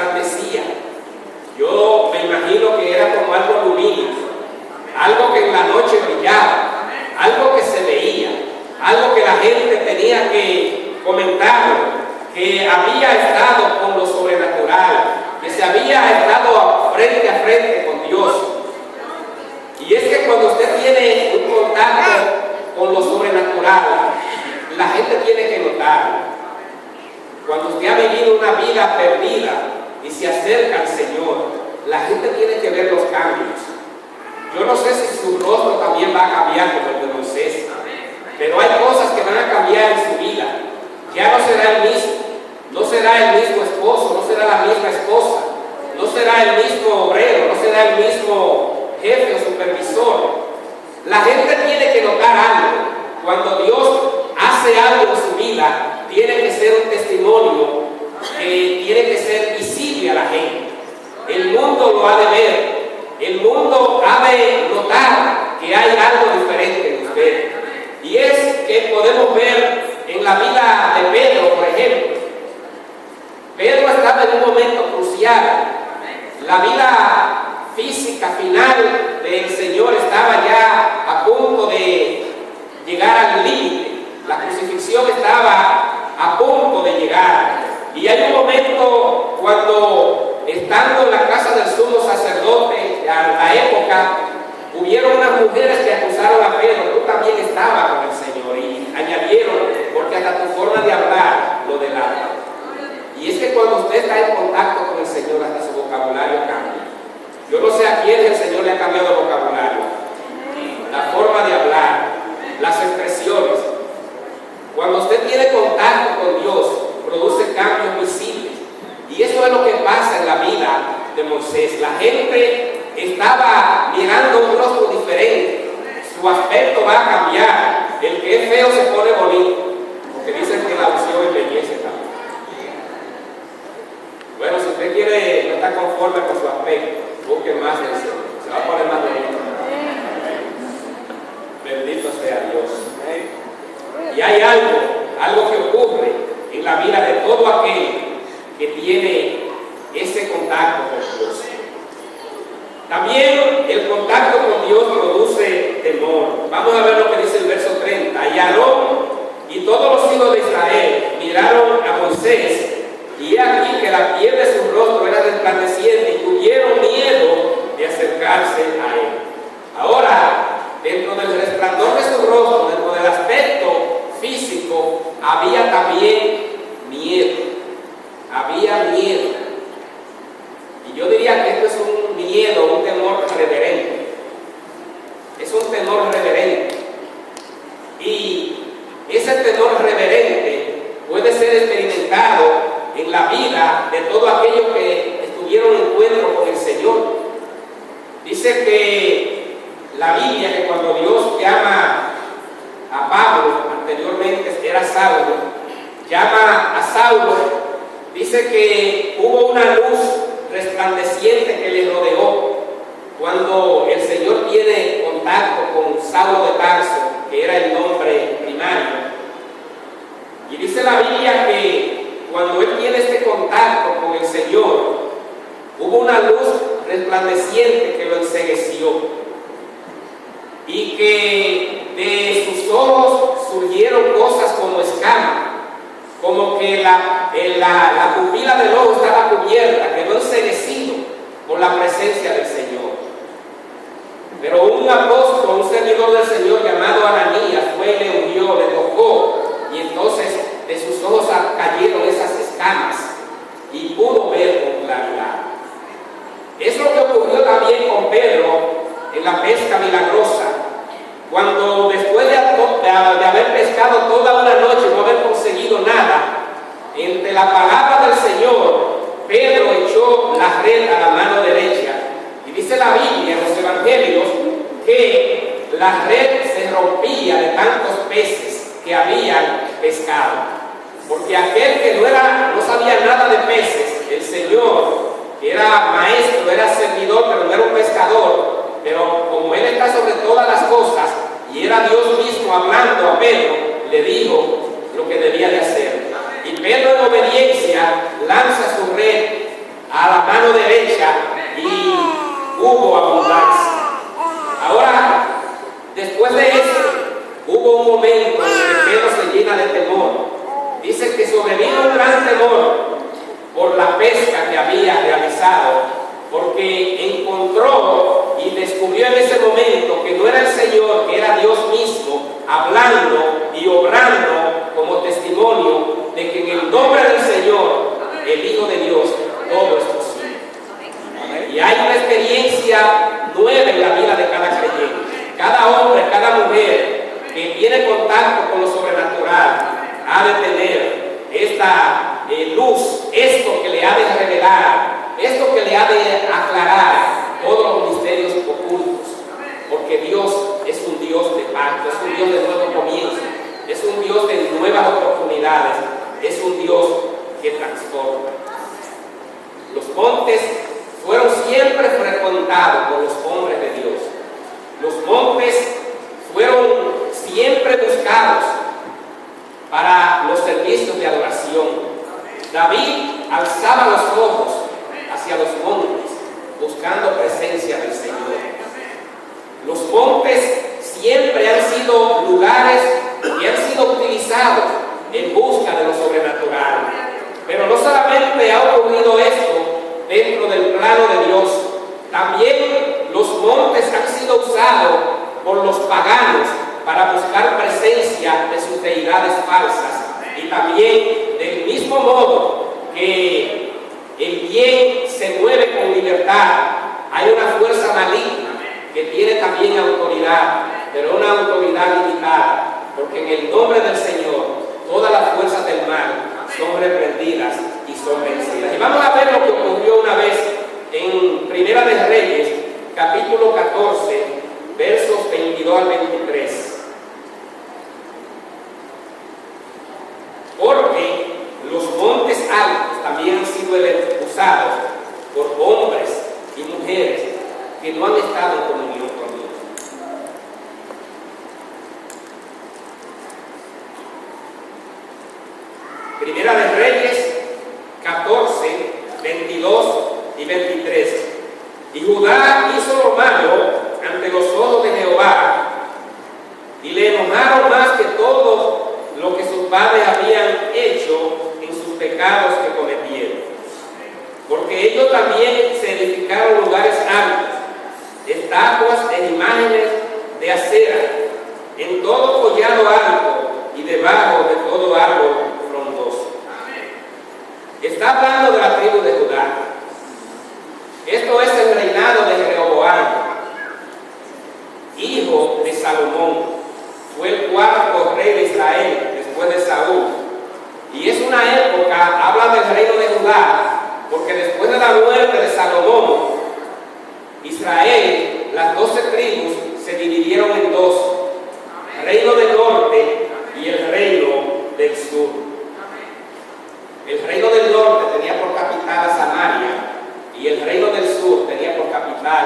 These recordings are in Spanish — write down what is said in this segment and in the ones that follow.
resplandecía. Yo me imagino que era como algo luminoso, algo que en la noche brillaba, algo que se veía, algo que la gente tenía que comentar, que había estado con lo sobrenatural, que se había estado frente a frente con Dios. Y es que cuando usted tiene un contacto con lo sobrenatural, la gente tiene que notarlo. Cuando usted ha vivido una vida perdida y se acerca al Señor, la gente tiene que ver los cambios. Yo no sé si su rostro también va a cambiar como el de Moisés, pero hay cosas que van a cambiar en su vida. Ya no será el mismo, no será el mismo esposo, no será la misma esposa, no será el mismo obrero, no será el mismo jefe o supervisor. La gente tiene que notar algo. Cuando Dios hace algo en su vida, tiene que ser un testimonio que tiene que ser visible a la gente. El mundo lo ha de ver, el mundo ha de notar que hay algo diferente en usted. Y es que podemos ver en la vida de Pedro, por ejemplo. Pedro estaba en un momento crucial. La vida física final del Señor estaba ya a punto de llegar al límite. La crucifixión estaba a punto de llegar. Y hay un momento cuando, estando en la casa del sumo sacerdote, a la época, hubieron unas mujeres que acusaron a Pedro: tú también estabas con el Señor. Y añadieron: porque hasta tu forma de hablar lo delata. Y es que cuando usted está en contacto con el Señor, hasta su vocabulario cambia. Yo no sé a quién el Señor le ha cambiado el vocabulario, la forma de hablar, las expresiones. Cuando usted tiene contacto con Dios, produce cambios visibles. Y eso es lo que pasa en la vida de Moisés. La gente estaba mirando un rostro diferente. Su aspecto va a cambiar. El que es feo se pone bonito, porque dicen que la unción embellece también. Bueno, si usted quiere, no está conforme con su aspecto, busque más del Señor. Se va a poner más bonito. Bendito sea Dios. Y hay algo que ocurre en la vida de todo aquel que tiene ese contacto con Dios. También el contacto con Dios produce temor. Vamos a ver lo que dice el verso 30. Y Aarón y todos los hijos de Israel miraron a Moisés, y he aquí que la piel de su rostro era resplandeciente, y tuvieron miedo de acercarse a él. Ahora, dentro del resplandor de su rostro, dentro del aspecto físico, había también miedo. Había miedo. Y yo diría que esto es un miedo, un temor reverente. Es un temor reverente. Y ese temor reverente puede ser experimentado en la vida de todos aquellos que estuvieron en encuentro con el Señor. Dice que la Biblia, que cuando Dios llama a Pablo, anteriormente era Saulo, llama a Saulo, dice que hubo una luz resplandeciente que le rodeó cuando el Señor tiene contacto con Saulo de Tarso, que era el nombre primario. Y dice la Biblia que cuando él tiene este contacto con el Señor, hubo una luz resplandeciente que lo encegueció, y que de sus ojos surgieron cosas como escamas, como que la pupila del ojo estaba cubierta, quedó enceguecido por la presencia del Señor. Pero un apóstol, un servidor del Señor llamado Ananías, fue y le ungió, le tocó, y entonces de sus ojos cayeron esas escamas y pudo ver con claridad. Es lo que ocurrió también con Pedro en la pesca milagrosa, cuando después de haber pescado toda una noche y no haber conseguido nada, entre la palabra del Señor, Pedro echó la red a la mano derecha. Y dice la Biblia en los evangelios que la red se rompía de tantos peces que habían pescado. Porque aquel que no sabía nada de peces, el Señor, que era maestro, era servidor, pero no era un pescador, pero como él está sobre todas las cosas y era Dios mismo hablando a Pedro, le dijo lo que debía de hacer. Y Pedro, en obediencia, lanza su red a la mano derecha y hubo abundancia. Ahora, después de eso, hubo un momento en que Pedro se llena de temor. Dice que sobrevino un gran temor por la pesca que había realizado, porque encontró y descubrió en ese momento que no era el Señor, que era Dios mismo, hablando y obrando como testimonio de que en el nombre del Señor, el Hijo de Dios, todo es posible. Y hay una experiencia nueva en la vida de cada creyente. Cada hombre, cada mujer que tiene contacto con lo sobrenatural ha de tener esta luz, esto que le ha de revelar, esto que le ha de aclarar todos los misterios ocultos, porque Dios es un Dios de pacto, es un Dios de nuevo comienzo, es un Dios de nuevas oportunidades, es un Dios que transforma. Los montes fueron siempre frecuentados por los hombres de Dios. Los montes fueron siempre buscados para los servicios de adoración. David alzaba los ojos hacia los montes, buscando presencia del Señor. Los montes siempre han sido lugares que han sido utilizados en busca de lo sobrenatural. Pero no solamente ha ocurrido esto dentro del plano de Dios, también los montes han sido usados por los paganos para buscar presencia de sus deidades falsas. Y también del mismo modo que el bien se mueve con libertad, hay una fuerza maligna que tiene también autoridad, pero una autoridad limitada, porque en el nombre del Señor todas las fuerzas del mal son reprendidas y son vencidas. Y vamos a ver lo que ocurrió una vez en Primera de Reyes, capítulo 14, versos 22 al 23. Porque los montes altos también han sido usados por hombres y mujeres que no han estado en comunión con Dios. Primera de Reyes 14, 22 y 23. Y Judá hizo lo malo ante los ojos de Jehová, y le enojaron más que todo lo que sus padres habían hecho en sus pecados que cometieron. Porque ellos también se edificaron lugares altos, estatuas e imágenes de acera, en todo collado alto y debajo de todo árbol frondoso. Está hablando de la tribu de Judá. Esto es el reinado de Jeroboam, hijo de Salomón. Fue el cuarto rey de Israel después de Saúl. Y es una época, habla del reino de Judá, porque después de la muerte de Salomón, Israel, las 12 tribus se dividieron en dos: el reino del norte y el reino del sur. El reino del norte tenía por capital a Samaria, y el reino del sur tenía por capital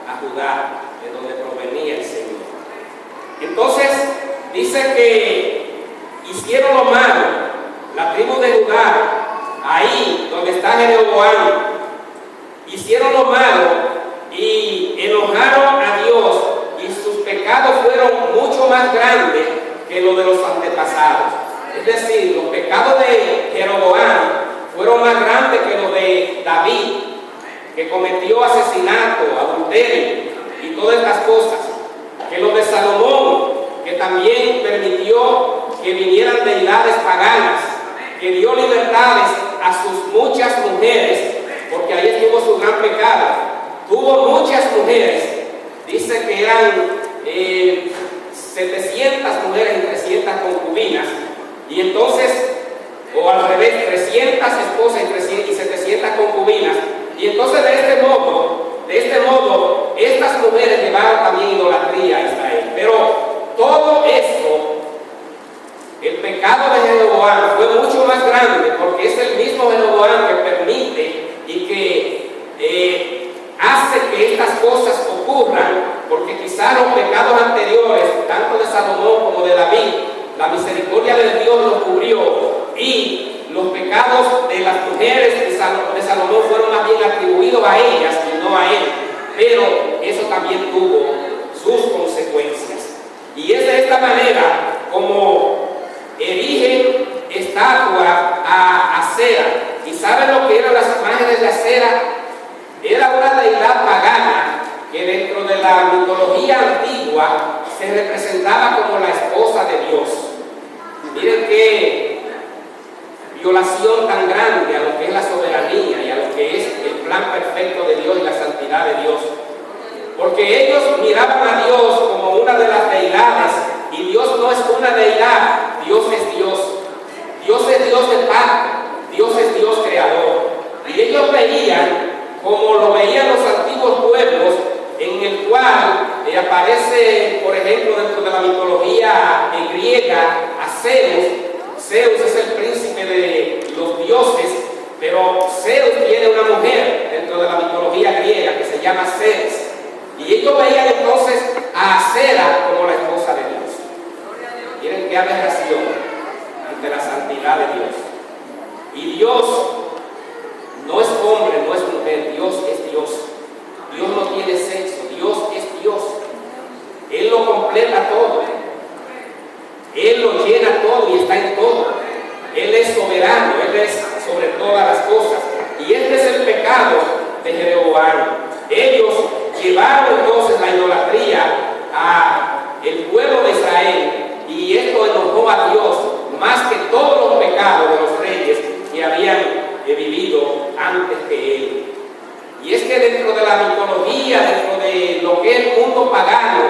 a Judá, de donde provenía el Señor. Entonces, dice que hicieron lo malo, la tribu de Judá, ahí donde está Jeroboam, hicieron lo malo y enojaron a Dios, y sus pecados fueron mucho más grandes que los de los antepasados. Es decir, los pecados de Jeroboam fueron más grandes que los de David, que cometió asesinato, adulterio y todas estas cosas, que los de Salomón, que también permitió que vinieran deidades paganas, que dio libertades a sus muchas mujeres, porque ahí estuvo su gran pecado. Tuvo muchas mujeres, dice que eran 700 mujeres y 300 concubinas, y entonces, o al revés, 300 esposas y 700 concubinas, y entonces de este modo, estas mujeres llevaron también idolatría a Israel. Pero todo esto, el pecado de Jeroboam fue mucho más grande, porque es el mismo Jeroboam que permite y que hace que estas cosas ocurran, porque quizás los pecados anteriores, tanto de Salomón como de David, la misericordia de Dios los cubrió, y los pecados pecados de las mujeres de Salomón fueron más bien atribuidos a ellas y no a él, pero eso también tuvo sus consecuencias. Y es de esta manera como erigen estatua a Acera. ¿Y saben lo que eran las imágenes de Acera? Era una deidad pagana que dentro de la mitología antigua se representaba como la esposa de Dios. Miren qué violación tan grande a lo que es la soberanía y a lo que es el plan perfecto de Dios y la santidad de Dios. Porque ellos miraban a Dios como una de las deidades, y Dios no es una deidad, Dios es Dios. Dios es Dios de pacto, Dios es Dios creador. Y ellos veían, como lo veían los antiguos pueblos, en el cual aparece, por ejemplo, dentro de la mitología griega, a Zeus. Zeus es el príncipe de los dioses, pero Zeus tiene una mujer dentro de la mitología griega que se llama Ceres. Y ellos veían entonces a Acera como la esposa de Dios. Miren qué aberración ante la santidad de Dios. Y Dios no es hombre, no es mujer, Dios es Dios. Dios no tiene sexo, Dios es Dios. Él lo completa todo. Él lo llena todo y está en todo. Él es soberano, Él es sobre todas las cosas. Y este es el pecado de Jeroboam. Ellos llevaron entonces la idolatría al pueblo de Israel, y esto enojó a Dios más que todos los pecados de los reyes que habían vivido antes que él. Y es que dentro de la mitología, dentro de lo que es el mundo pagano,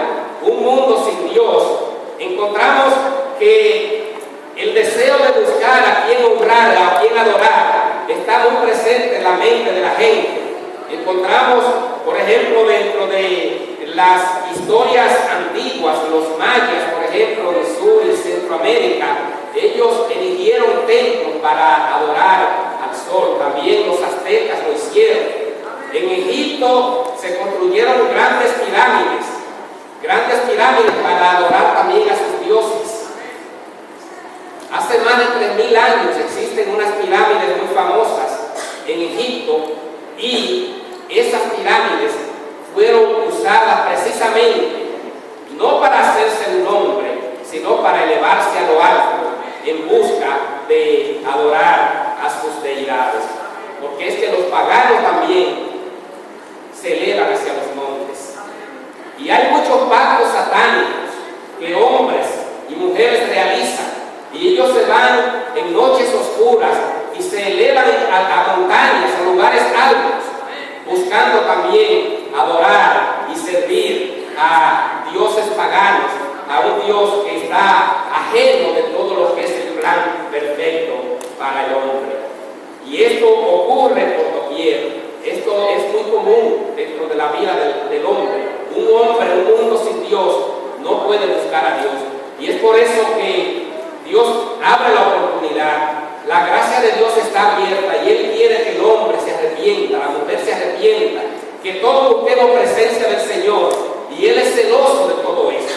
un mundo sin Dios, encontramos que el deseo de buscar a quien honrar, a quien adorar, está muy presente en la mente de la gente. Encontramos, por ejemplo, dentro de las historias antiguas, los mayas, por ejemplo, de Sur y Centroamérica, ellos erigieron templos para adorar al sol. También los aztecas lo hicieron. En Egipto se construyeron grandes pirámides para adorar también a sus dioses. Hace más de 3000 años existen unas pirámides muy famosas en Egipto, y esas pirámides fueron usadas precisamente no para hacerse un nombre, sino para elevarse a lo alto en busca de adorar a sus deidades. Porque es que los paganos también se elevan hacia los montes. Y hay muchos pactos satánicos que hombres y mujeres realizan, y ellos se van en noches oscuras y se elevan a montañas, a lugares altos, buscando también adorar y servir a dioses paganos, a un Dios que está ajeno de todo lo que es el plan perfecto para el hombre. Y esto ocurre por doquier. Esto es muy común dentro de la vida del hombre. Un mundo sin Dios no puede buscar a Dios. Y es por eso que Dios abre la oportunidad. La gracia de Dios está abierta y Él quiere que el hombre se arrepienta, la mujer se arrepienta, que todos busquemos presencia del Señor, y Él es celoso de todo eso.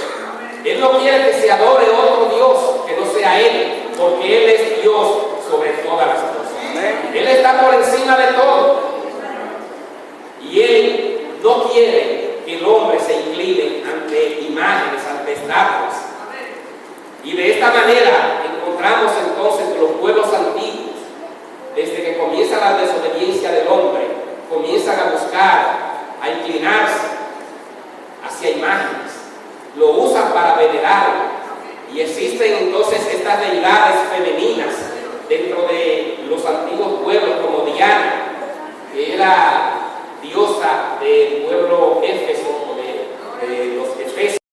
Él no quiere que se adore otro Dios que no sea Él, porque Él es Dios sobre todas las cosas. Él está por encima de todo, y Él no quiere que el hombre se incline ante imágenes, ante estatuas. Y de esta manera encontramos entonces que los pueblos antiguos, desde que comienza la desobediencia del hombre, comienzan a buscar, a inclinarse hacia imágenes, lo usan para venerarlo. Y existen entonces estas deidades femeninas dentro de los antiguos pueblos, como Diana, que era diosa del pueblo éfeso, de los efesios.